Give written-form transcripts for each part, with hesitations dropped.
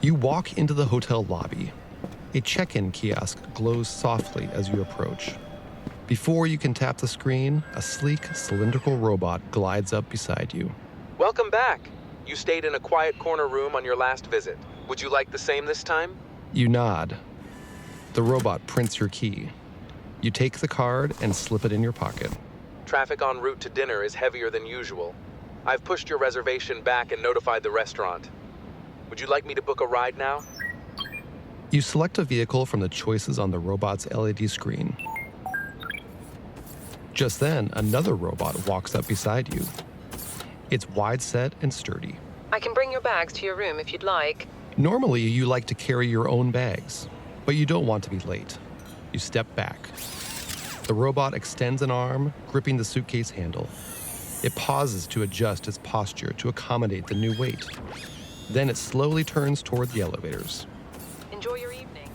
You walk into the hotel lobby. A check-in kiosk glows softly as you approach. Before you can tap the screen, a sleek, cylindrical robot glides up beside you. Welcome back. You stayed in a quiet corner room on your last visit. Would you like the same this time? You nod. The robot prints your key. You take the card and slip it in your pocket. Traffic en route to dinner is heavier than usual. I've pushed your reservation back and notified the restaurant. Would you like me to book a ride now? You select a vehicle from the choices on the robot's LED screen. Just then, another robot walks up beside you. It's wide-set and sturdy. I can bring your bags to your room if you'd like. Normally, you like to carry your own bags, but you don't want to be late. You step back. The robot extends an arm, gripping the suitcase handle. It pauses to adjust its posture to accommodate the new weight. Then it slowly turns toward the elevators. Enjoy your evening.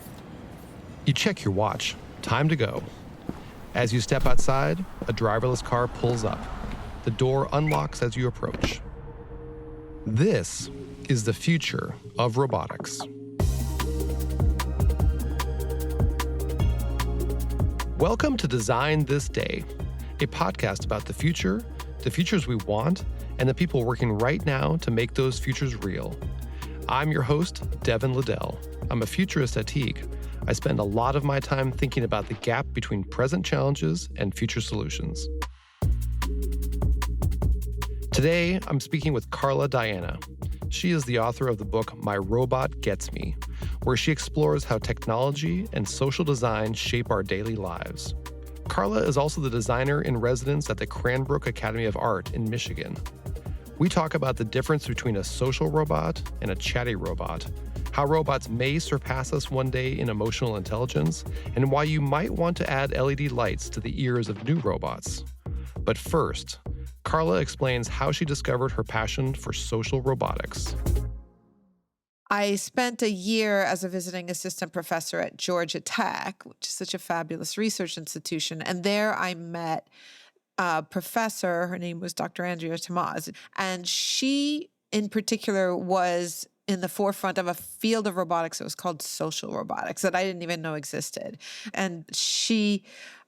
You check your watch. Time to go. As you step outside, a driverless car pulls up. The door unlocks as you approach. This is the future of robotics. Welcome to Design This Day, a podcast about the futures we want, and the people working right now to make those futures real. I'm your host, Devin Liddell. I'm a futurist at Teague. I spend a lot of my time thinking about the gap between present challenges and future solutions. Today, I'm speaking with Carla Diana. She is the author of the book My Robot Gets Me, where she explores how technology and social design shape our daily lives. Carla is also the designer in residence at the Cranbrook Academy of Art in Michigan. We talk about the difference between a social robot and a chatty robot, how robots may surpass us one day in emotional intelligence, and why you might want to add LED lights to the ears of new robots. But first, Carla explains how she discovered her passion for social robotics. I spent a year as a visiting assistant professor at Georgia Tech, which is such a fabulous research institution. And there I met a professor. Her name was Dr. Andrea Tomaz. And she, in particular, was in the forefront of a field of robotics that was called social robotics that I didn't even know existed. And she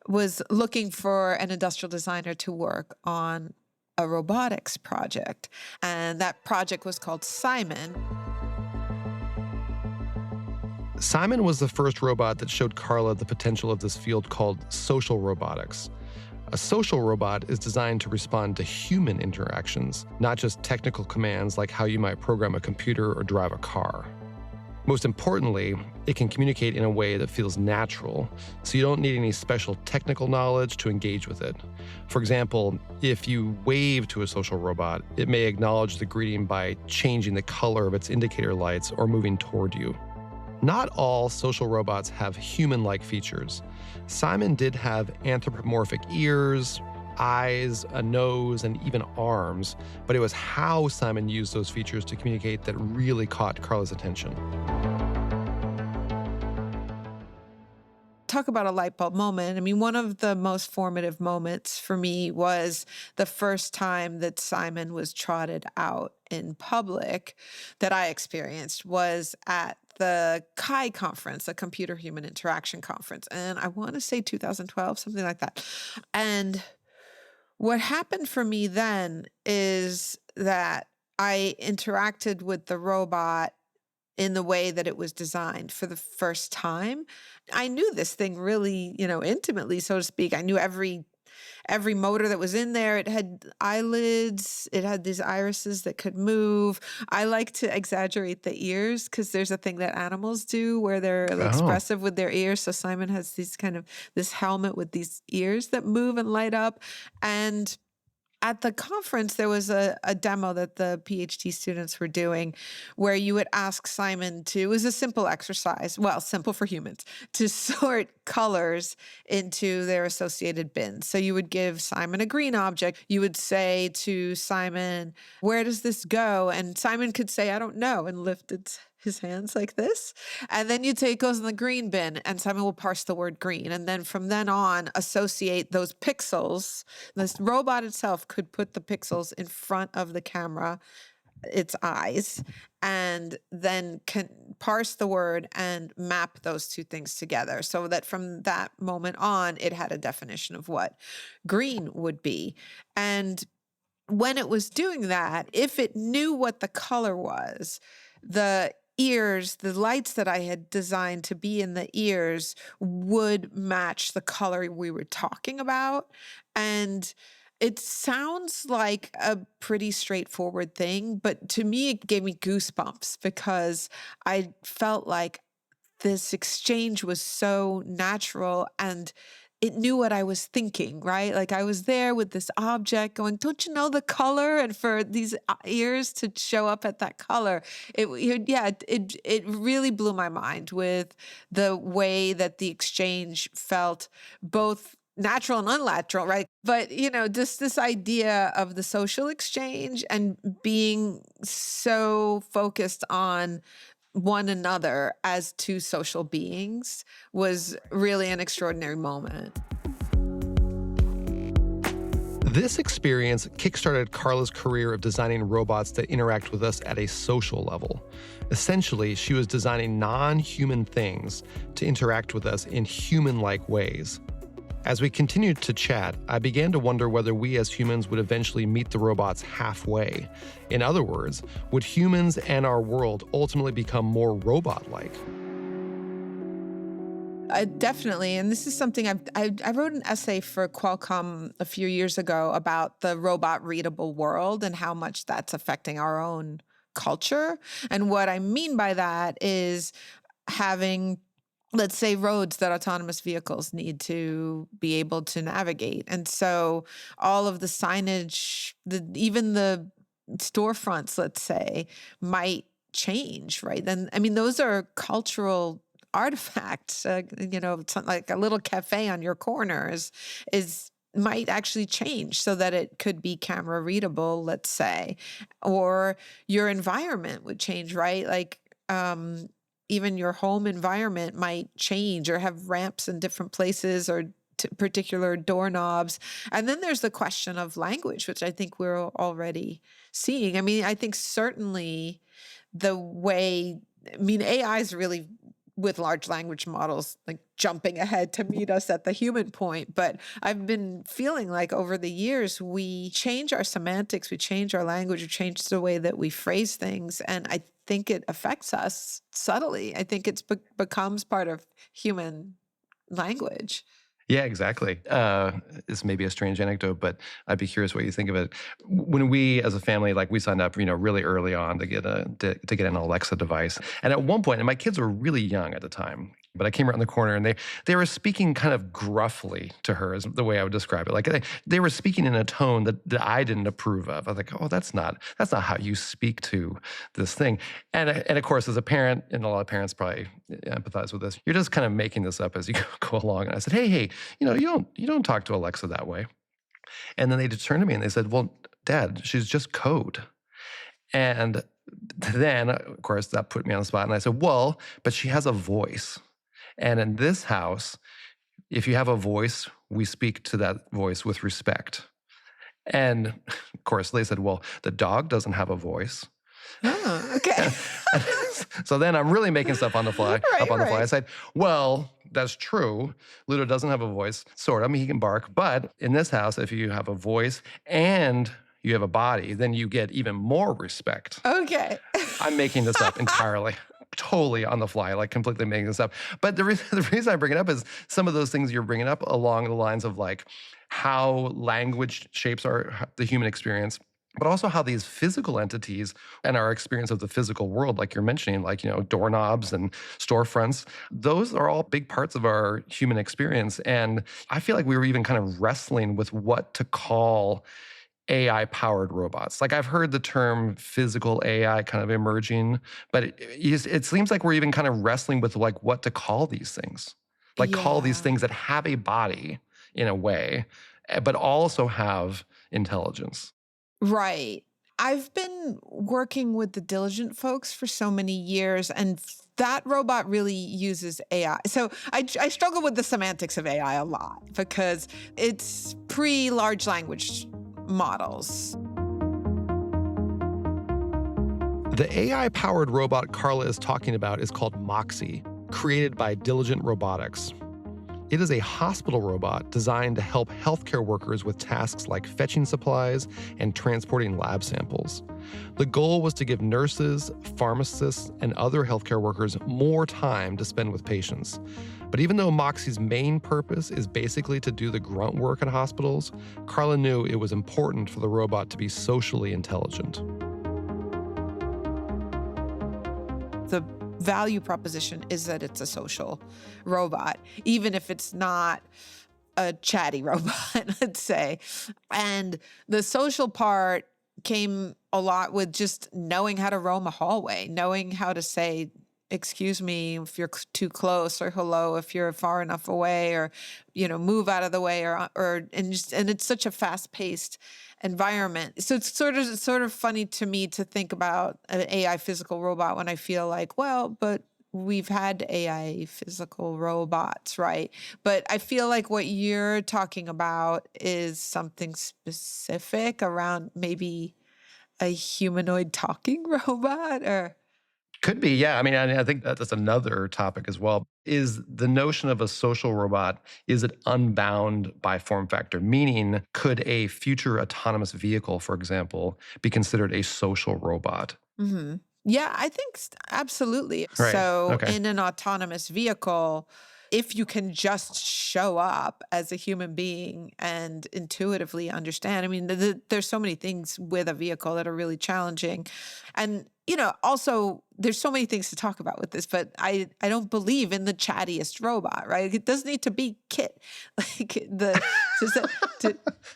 was looking for an industrial designer to work on a robotics project. And that project was called Simon. Simon was the first robot that showed Carla the potential of this field called social robotics. A social robot is designed to respond to human interactions, not just technical commands like how you might program a computer or drive a car. Most importantly, it can communicate in a way that feels natural, so you don't need any special technical knowledge to engage with it. For example, if you wave to a social robot, it may acknowledge the greeting by changing the color of its indicator lights or moving toward you. Not all social robots have human-like features. Simon did have anthropomorphic ears, eyes, a nose, and even arms, but it was how Simon used those features to communicate that really caught Carla's attention. Talk about a light bulb moment. I mean, one of the most formative moments for me was the first time that Simon was trotted out in public that I experienced was at the KITT conference, the Computer Human Interaction Conference. And I want to say 2012, something like that. And what happened for me then is that I interacted with the robot in the way that it was designed for the first time. I knew this thing really, intimately, so to speak. I knew every motor that was in there. It had eyelids. It had these irises that could move. I like to exaggerate the ears because there's a thing that animals do where they're expressive with their ears. So Simon has this helmet with these ears that move and light up. And at the conference, there was a demo that the PhD students were doing where you would ask Simon it was a simple exercise, well, simple for humans, to sort colors into their associated bins. So you would give Simon a green object. You would say to Simon, where does this go? And Simon could say, I don't know, and lift his hands like this. And then you'd say it goes in the green bin, and Simon will parse the word green. And then from then on, associate those pixels. This robot itself could put the pixels in front of the camera its eyes and then can parse the word and map those two things together so that from that moment on, it had a definition of what green would be. And when it was doing that, if it knew what the color was, the ears, the lights that I had designed to be in the ears would match the color we were talking about. And it sounds like a pretty straightforward thing, but to me, it gave me goosebumps because I felt like this exchange was so natural and it knew what I was thinking, right? Like I was there with this object going, don't you know the color? And for these ears to show up at that color, it really blew my mind with the way that the exchange felt both natural and unnatural, right? But, just this idea of the social exchange and being so focused on one another as two social beings was really an extraordinary moment. This experience kickstarted Carla's career of designing robots that interact with us at a social level. Essentially, she was designing non-human things to interact with us in human-like ways. As we continued to chat, I began to wonder whether we as humans would eventually meet the robots halfway. In other words, would humans and our world ultimately become more robot-like? Definitely. And this is something I wrote an essay for Qualcomm a few years ago about the robot readable world and how much that's affecting our own culture. And what I mean by that is having, let's say, roads that autonomous vehicles need to be able to navigate. And so all of the signage, even the storefronts, let's say, might change, right? Then, I mean, those are cultural artifacts. Like a little cafe on your corners might actually change so that it could be camera readable, let's say, or your environment would change, right? Like, even your home environment might change or have ramps in different places or particular doorknobs. And then there's the question of language, which I think we're already seeing. I mean, I think certainly AI is really, with large language models, like jumping ahead to meet us at the human point. But I've been feeling like over the years, we change our semantics, we change our language, we change the way that we phrase things. And I think it affects us subtly. I think it becomes part of human language. Yeah, exactly. This may be a strange anecdote, but I'd be curious what you think of it. When we, as a family, we signed up, really early on to get an Alexa device. And at one point, and my kids were really young at the time, but I came around the corner and they were speaking kind of gruffly to her, is the way I would describe it. Like they were speaking in a tone that I didn't approve of. I was like, oh, that's not how you speak to this thing. And of course, as a parent, and a lot of parents probably empathize with this, you're just kind of making this up as you go along. And I said, hey, you don't talk to Alexa that way. And then they turned to me and they said, well, Dad, she's just code. And then, of course, that put me on the spot. And I said, well, but she has a voice. And in this house, if you have a voice, we speak to that voice with respect. And of course, they said, well, the dog doesn't have a voice. Oh, okay. So then I'm really making stuff on the fly, Right. I said, well, that's true. Ludo doesn't have a voice, sort of. I mean, he can bark. But in this house, if you have a voice and you have a body, then you get even more respect. Okay. I'm making this up entirely. Totally on the fly, like completely making this up. But the reason I bring it up is some of those things you're bringing up along the lines of like how language shapes the human experience, but also how these physical entities and our experience of the physical world, like you're mentioning, like, doorknobs and storefronts, those are all big parts of our human experience. And I feel like we were even kind of wrestling with what to call AI-powered robots. Like I've heard the term physical AI kind of emerging, but it seems like we're even kind of wrestling with like what to call these things. Like call these things that have a body in a way, but also have intelligence. Right. I've been working with the Diligent folks for so many years, and that robot really uses AI. So I struggle with the semantics of AI a lot because it's pre-large language models. The AI-powered robot Carla is talking about is called Moxie, created by Diligent Robotics. It is a hospital robot designed to help healthcare workers with tasks like fetching supplies and transporting lab samples. The goal was to give nurses, pharmacists, and other healthcare workers more time to spend with patients. But even though Moxie's main purpose is basically to do the grunt work at hospitals, Carla knew it was important for the robot to be socially intelligent. The value proposition is that it's a social robot, even if it's not a chatty robot, let's say. And the social part came a lot with just knowing how to roam a hallway, knowing how to say, excuse me if you're too close, or hello if you're far enough away, or move out of the way, and it's such a fast-paced environment. So it's sort of funny to me to think about an AI physical robot when I feel like, well, but we've had AI physical robots, right? But I feel like what you're talking about is something specific around maybe a humanoid talking robot, or... Could be, yeah. I mean, I think that's another topic as well, is the notion of a social robot, is it unbound by form factor? Meaning, could a future autonomous vehicle, for example, be considered a social robot? Mm-hmm. Yeah, I think absolutely. Right. So Okay. in an autonomous vehicle, if you can just show up as a human being and intuitively understand, I mean, there's so many things with a vehicle that are really challenging. And, also there's so many things to talk about with this, but I don't believe in the chattiest robot, right? It doesn't need to be KITT.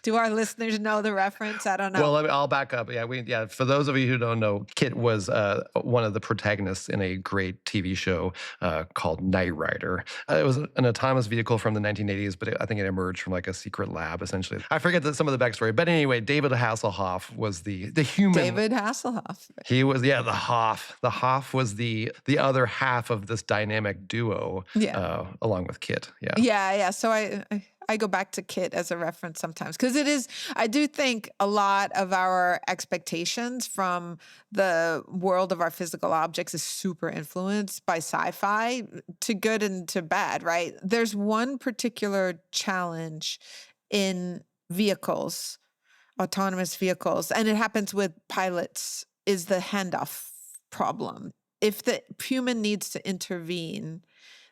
Do our listeners know the reference? I don't know. Well, I'll back up. Yeah, for those of you who don't know, KITT was one of the protagonists in a great TV show called Knight Rider. It was an autonomous vehicle from the 1980s, but I think it emerged from like a secret lab, essentially. I forget some of the backstory, but anyway, David Hasselhoff was the human. David Hasselhoff. He was, the Hoff. The Hoff was the other half of this dynamic duo, along with KITT. Yeah. So I go back to KITT as a reference sometimes, because I do think a lot of our expectations from the world of our physical objects is super influenced by sci-fi, to good and to bad, right? There's one particular challenge in vehicles, autonomous vehicles, and it happens with pilots, is the handoff problem. If the human needs to intervene,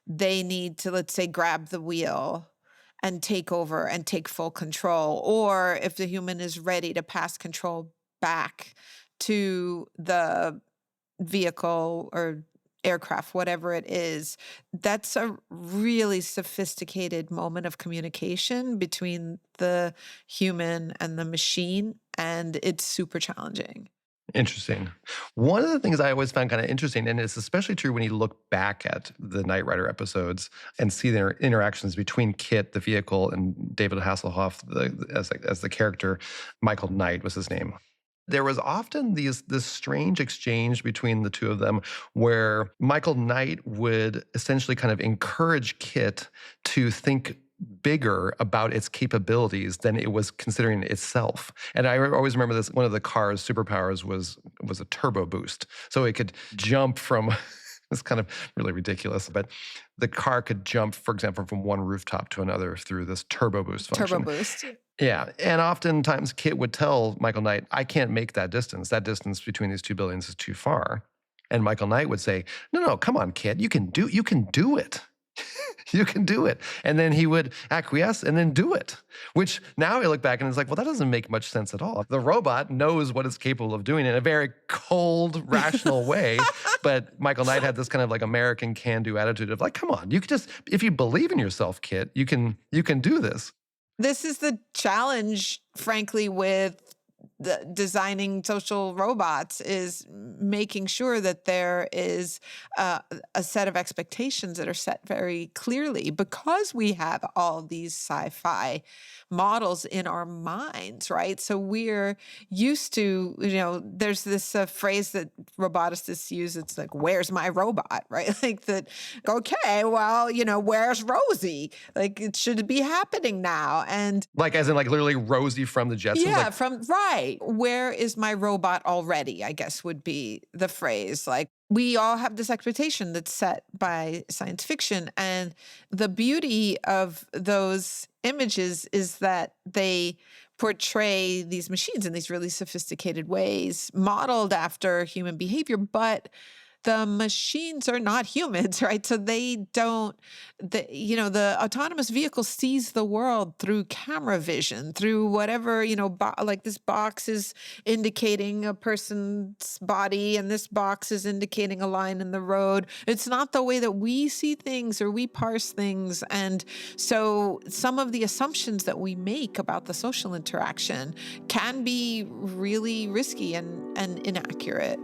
they need to, let's say, grab the wheel and take over and take full control. Or if the human is ready to pass control back to the vehicle or aircraft, whatever it is, that's a really sophisticated moment of communication between the human and the machine, and it's super challenging. Interesting. One of the things I always found kind of interesting, and it's especially true when you look back at the Knight Rider episodes and see their interactions between KITT, the vehicle, and David Hasselhoff as the character. Michael Knight was his name. There was often this strange exchange between the two of them where Michael Knight would essentially kind of encourage KITT to think bigger about its capabilities than it was considering itself. And I always remember this, one of the car's superpowers was a turbo boost. So it could jump from, it's kind of really ridiculous, but the car could jump, for example, from one rooftop to another through this turbo boost function. Turbo boost. Yeah. And oftentimes KITT would tell Michael Knight, I can't make that distance. That distance between these two buildings is too far. And Michael Knight would say, no, come on, KITT, you can do it. You can do it. And then he would acquiesce and then do it, which now I look back and it's like, well, that doesn't make much sense at all. The robot knows what it's capable of doing in a very cold, rational way. But Michael Knight had this kind of like American can-do attitude of like, come on, you can just, if you believe in yourself, KITT, you can do this. This is the challenge, frankly, with designing social robots, is making sure that there is a set of expectations that are set very clearly, because we have all these sci-fi models in our minds, right? So we're used to, there's this phrase that roboticists use. It's like, where's my robot, right? Like that, okay, well, where's Rosie? Like it should be happening now. And like, as in like literally Rosie from the Jetsons? Yeah, like, right. right. Where is my robot already? I guess would be the phrase. Like, we all have this expectation that's set by science fiction. And the beauty of those images is that they portray these machines in these really sophisticated ways, modeled after human behavior, but the machines are not humans, right? So they don't, the autonomous vehicle sees the world through camera vision, through whatever, like this box is indicating a person's body and this box is indicating a line in the road. It's not the way that we see things or we parse things. And so some of the assumptions that we make about the social interaction can be really risky and inaccurate.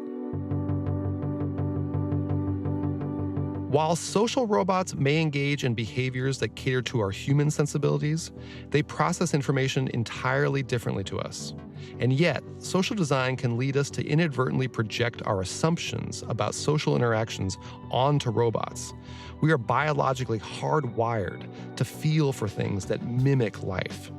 While social robots may engage in behaviors that cater to our human sensibilities, they process information entirely differently to us. And yet, social design can lead us to inadvertently project our assumptions about social interactions onto robots. We are biologically hardwired to feel for things that mimic life.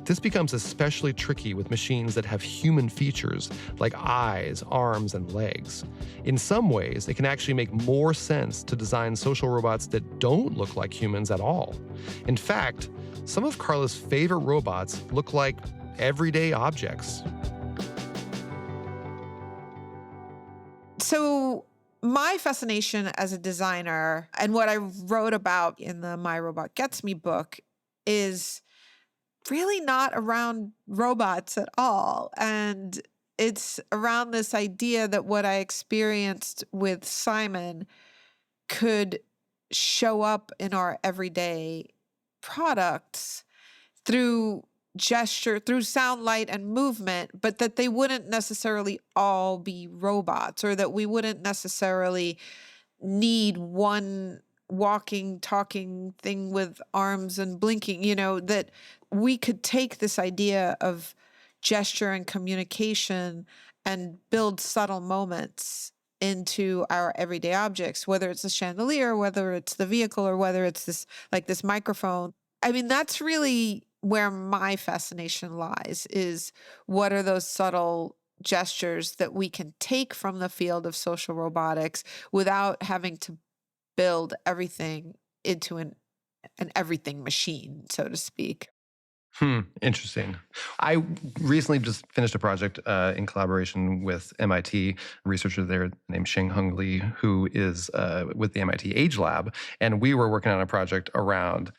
This becomes especially tricky with machines that have human features like eyes, arms, and legs. In some ways, it can actually make more sense to design social robots that don't look like humans at all. In fact, some of Carla's favorite robots look like everyday objects. So my fascination as a designer and what I wrote about in the My Robot Gets Me book is really not around robots at all. And it's around this idea that what I experienced with Simon could show up in our everyday products through gesture, through sound, light, and movement, but that they wouldn't necessarily all be robots, or that we wouldn't necessarily need one walking, talking thing with arms and blinking, that we could take this idea of gesture and communication and build subtle moments into our everyday objects, whether it's a chandelier, whether it's the vehicle, or whether it's this microphone. I mean, that's really where my fascination lies, is what are those subtle gestures that we can take from the field of social robotics without having to build everything into an everything machine, so to speak. Interesting. I recently just finished a project in collaboration with MIT, a researcher there named Hung Lee, who is with the MIT Age Lab. And we were working on a project around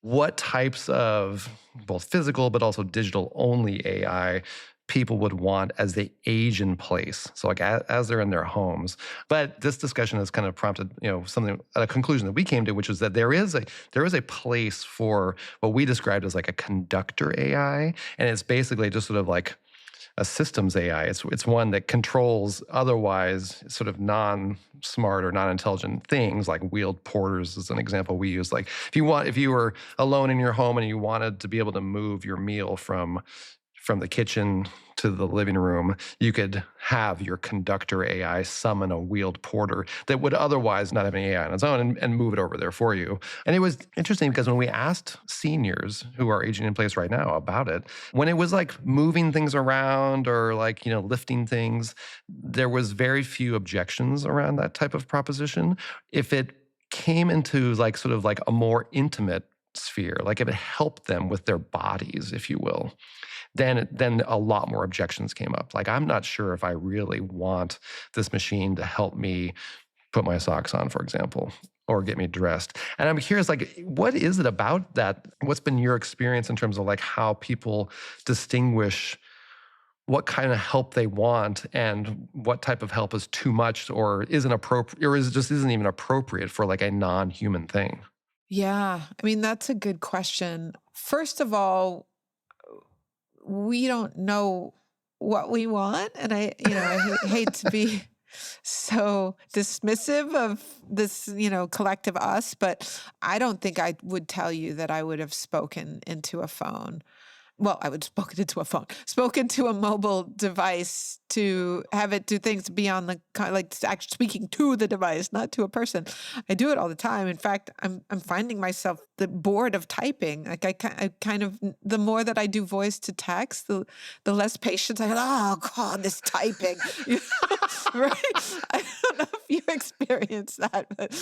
what types of both physical but also digital only AI people would want as they age in place. So like as they're in their homes. But this discussion has kind of prompted, a conclusion that we came to, which is that there is a place for what we described as like a conductor AI. And it's basically just sort of like a systems AI. It's one that controls otherwise sort of non-smart or non-intelligent things, like wheeled porters is an example we use. Like if you were alone in your home and you wanted to be able to move your meal from the kitchen to the living room, you could have your conductor AI summon a wheeled porter that would otherwise not have any AI on its own and move it over there for you. And it was interesting because when we asked seniors who are aging in place right now about it, when it was like moving things around or like, lifting things, there was very few objections around that type of proposition. If it came into like sort of like a more intimate sphere, like if it helped them with their bodies, if you will, then a lot more objections came up. Like, I'm not sure if I really want this machine to help me put my socks on, for example, or get me dressed. And I'm curious, like, what is it about that? What's been your experience in terms of like how people distinguish what kind of help they want and what type of help is too much or isn't appropriate, or isn't even appropriate for like a non-human thing? Yeah, I mean, that's a good question. First of all, we don't know what we want. And I hate to be so dismissive of this, collective us, but I don't think I would tell you that I would have spoken into a phone. well, I would spoke it into a phone, spoke into a mobile device to have it do things beyond the like actually speaking to the device, not to a person. I do it all the time. In fact, I'm finding myself bored of typing. Like I kind of the more that I do voice to text, the less patience I have. Oh God, this typing, right? I don't know if you experience that, but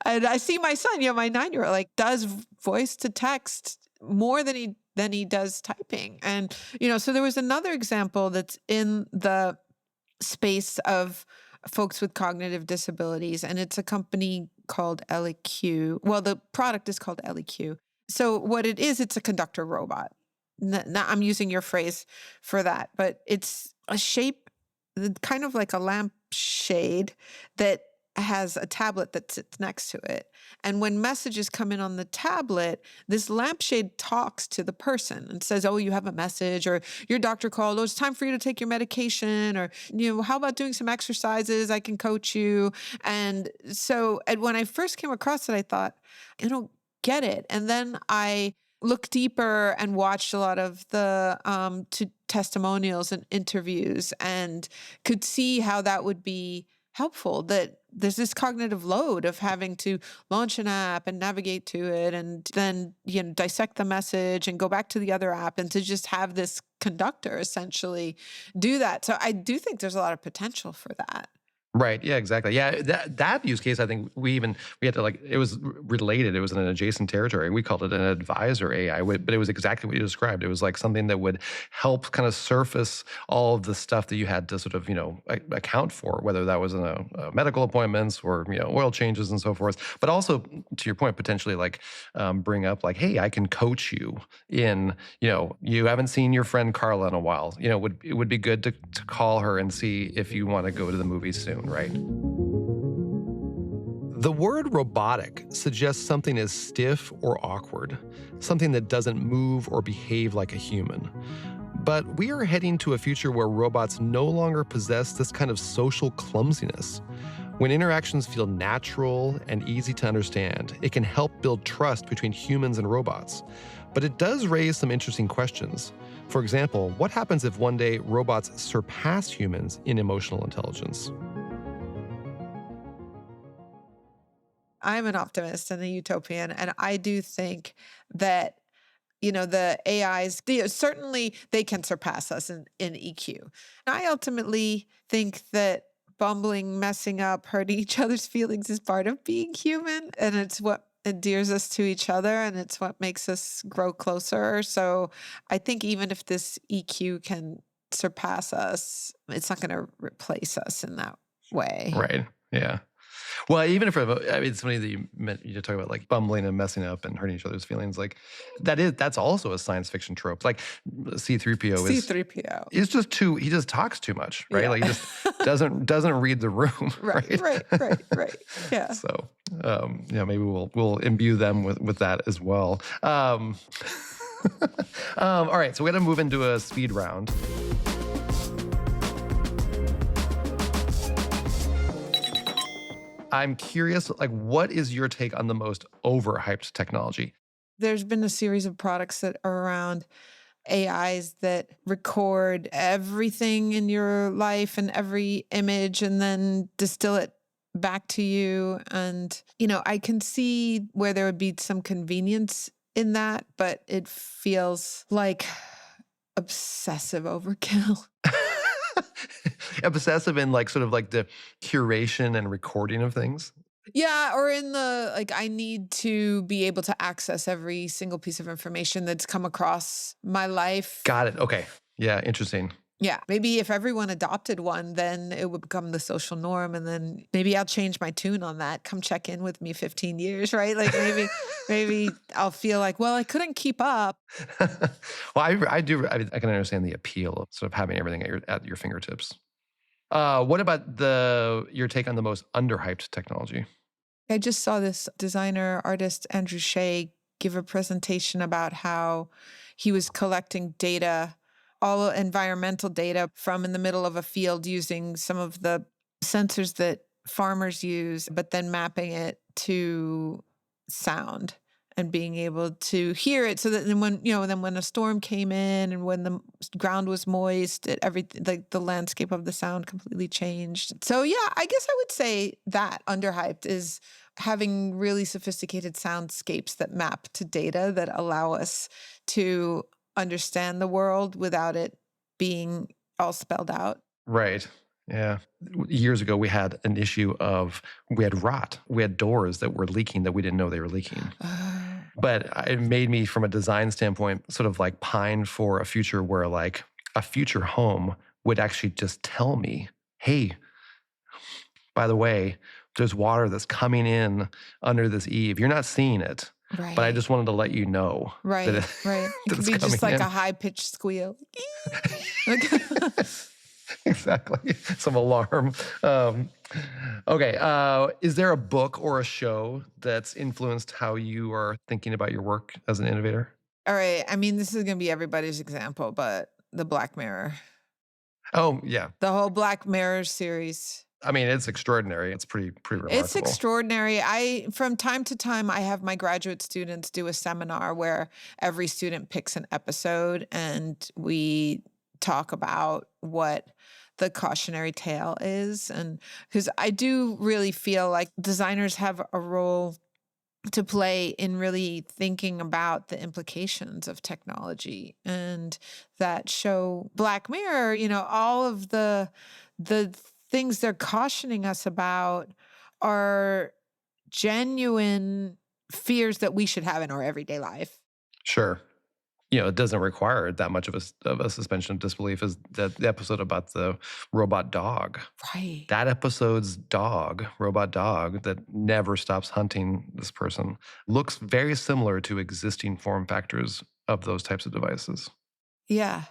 and I see my son, my 9-year-old, like does voice to text more than he does typing. And, so there was another example that's in the space of folks with cognitive disabilities, and it's a company called LEQ. Well, the product is called LEQ. So what it is, it's a conductor robot. Now I'm using your phrase for that, but it's a shape kind of like a lampshade that has a tablet that sits next to it. And when messages come in on the tablet, this lampshade talks to the person and says, oh, you have a message, or your doctor called, oh, it's time for you to take your medication, or, how about doing some exercises? I can coach you. And when I first came across it, I thought, I don't get it. And then I looked deeper and watched a lot of the testimonials and interviews and could see how that would be helpful, that there's this cognitive load of having to launch an app and navigate to it and then, dissect the message and go back to the other app, and to just have this conductor essentially do that. So I do think there's a lot of potential for that. Right. Yeah, exactly. Yeah, that use case, I think we had to it was related. It was in an adjacent territory. We called it an advisor AI, but it was exactly what you described. It was like something that would help kind of surface all of the stuff that you had to sort of, account for, whether that was in a medical appointments or, oil changes and so forth. But also, to your point, potentially bring up hey, I can coach you in, you haven't seen your friend Carla in a while. It would be good to call her and see if you want to go to the movies soon. Right? The word robotic suggests something as stiff or awkward, something that doesn't move or behave like a human. But we are heading to a future where robots no longer possess this kind of social clumsiness. When interactions feel natural and easy to understand, it can help build trust between humans and robots. But it does raise some interesting questions. For example, what happens if one day robots surpass humans in emotional intelligence? I'm an optimist and a utopian, and I do think that the AIs, certainly they can surpass us in EQ. And I ultimately think that bumbling, messing up, hurting each other's feelings is part of being human, and it's what endears us to each other, and it's what makes us grow closer. So I think even if this EQ can surpass us, it's not going to replace us in that way. Right. Yeah. Well, even if it's funny that you talk about bumbling and messing up and hurting each other's feelings, that's also a science fiction trope. C-3PO is just he just talks too much, right? Yeah. He just doesn't read the room. Right. Yeah. So maybe we'll imbue them with that as well. All right, so we're gonna move into a speed round. I'm curious, what is your take on the most overhyped technology? There's been a series of products that are around AIs that record everything in your life and every image and then distill it back to you. And, I can see where there would be some convenience in that, but it feels like obsessive overkill. Obsessive in sort of the curation and recording of things? Yeah, or in the I need to be able to access every single piece of information that's come across my life. Got it. Okay. Yeah, interesting. Yeah, maybe if everyone adopted one, then it would become the social norm, and then maybe I'll change my tune on that. Come check in with me 15 years, right? Maybe I'll feel well, I couldn't keep up. Well, I can understand the appeal of sort of having everything at your fingertips. What about your take on the most underhyped technology? I just saw this designer artist Andrew Shea give a presentation about how he was collecting data, all environmental data from in the middle of a field using some of the sensors that farmers use, but then mapping it to sound and being able to hear it, so that then when a storm came in and when the ground was moist, everything, like the landscape of the sound completely changed. So yeah, I guess I would say that underhyped is having really sophisticated soundscapes that map to data that allow us to understand the world without it being all spelled out. Right. Yeah. Years ago, we had an issue of we had rot. We had doors that were leaking that we didn't know they were leaking. But it made me, from a design standpoint, sort of like pine for a future where like a future home would actually just tell me, hey, by the way, there's water that's coming in under this eave. You're not seeing it, but I just wanted to let you know. Right, that right. It could it's be just coming like in. a high-pitched squeal. Exactly. Some alarm. Okay. Is there a book or a show that's influenced how you are thinking about your work as an innovator? All right. I mean, this is going to be everybody's example, but the Black Mirror. Oh, yeah. The whole Black Mirror series. I mean, it's extraordinary. It's pretty remarkable. It's extraordinary. From time to time, I have my graduate students do a seminar where every student picks an episode and we talk about what the cautionary tale is. And because I do really feel like designers have a role to play in really thinking about the implications of technology. And that show Black Mirror, all of the things they're cautioning us about are genuine fears that we should have in our everyday life. Sure. It doesn't require that much of a suspension of disbelief as the episode about the robot dog. Right. That episode's robot dog that never stops hunting this person, looks very similar to existing form factors of those types of devices. Yeah.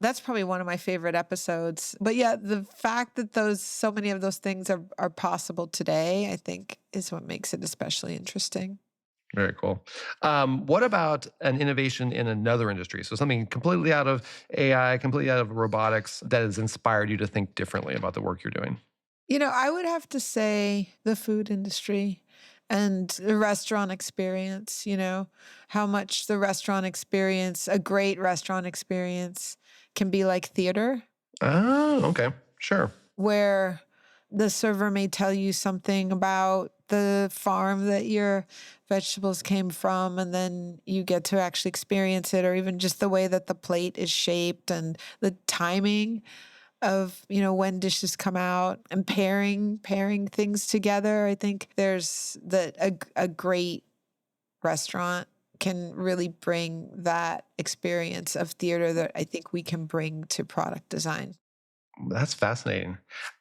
That's probably one of my favorite episodes. But yeah, the fact that so many of those things are possible today, I think, is what makes it especially interesting. Very cool. What about an innovation in another industry? So something completely out of AI, completely out of robotics that has inspired you to think differently about the work you're doing? I would have to say the food industry and the restaurant experience, how much the restaurant experience, a great restaurant experience, can be like theater. Oh, okay. Sure. Where the server may tell you something about the farm that your vegetables came from, and then you get to actually experience it, or even just the way that the plate is shaped and the timing of, when dishes come out and pairing things together. I think there's a great restaurant can really bring that experience of theater that I think we can bring to product design. That's fascinating.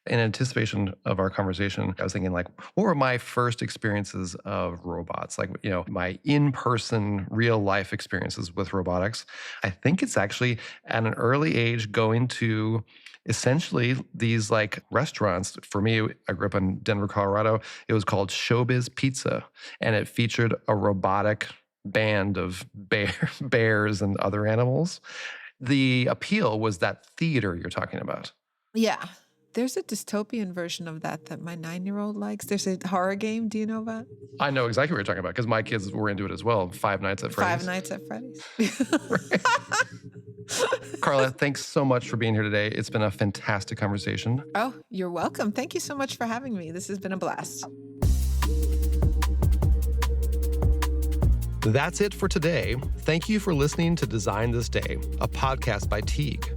In anticipation of our conversation, I was thinking, like, what were my first experiences of robots? Like, my in-person, real-life experiences with robotics. I think it's actually at an early age going to essentially these like restaurants. For me, I grew up in Denver, Colorado. It was called Showbiz Pizza, and it featured a robotic band of bears and other animals. The appeal was that theater you're talking about. Yeah. There's a dystopian version of that my 9-year-old likes. There's a horror game. Do you know about? I know exactly what you're talking about because my kids were into it as well. Five Nights at Freddy's. Five Nights at Freddy's. Carla, thanks so much for being here today. It's been a fantastic conversation. Oh, you're welcome. Thank you so much for having me. This has been a blast. That's it for today. Thank you for listening to Design This Day, a podcast by Teague.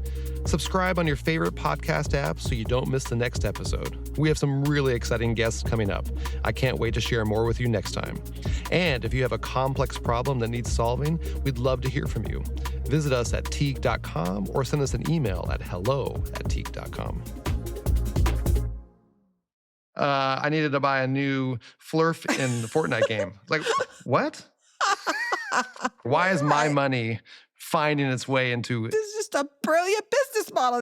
Subscribe on your favorite podcast app so you don't miss the next episode. We have some really exciting guests coming up. I can't wait to share more with you next time. And if you have a complex problem that needs solving, we'd love to hear from you. Visit us at teague.com or send us an email at hello@teague.com. I needed to buy a new Flurf in the Fortnite game. Like, what? Why is my money finding its way into... This is just a brilliant business model.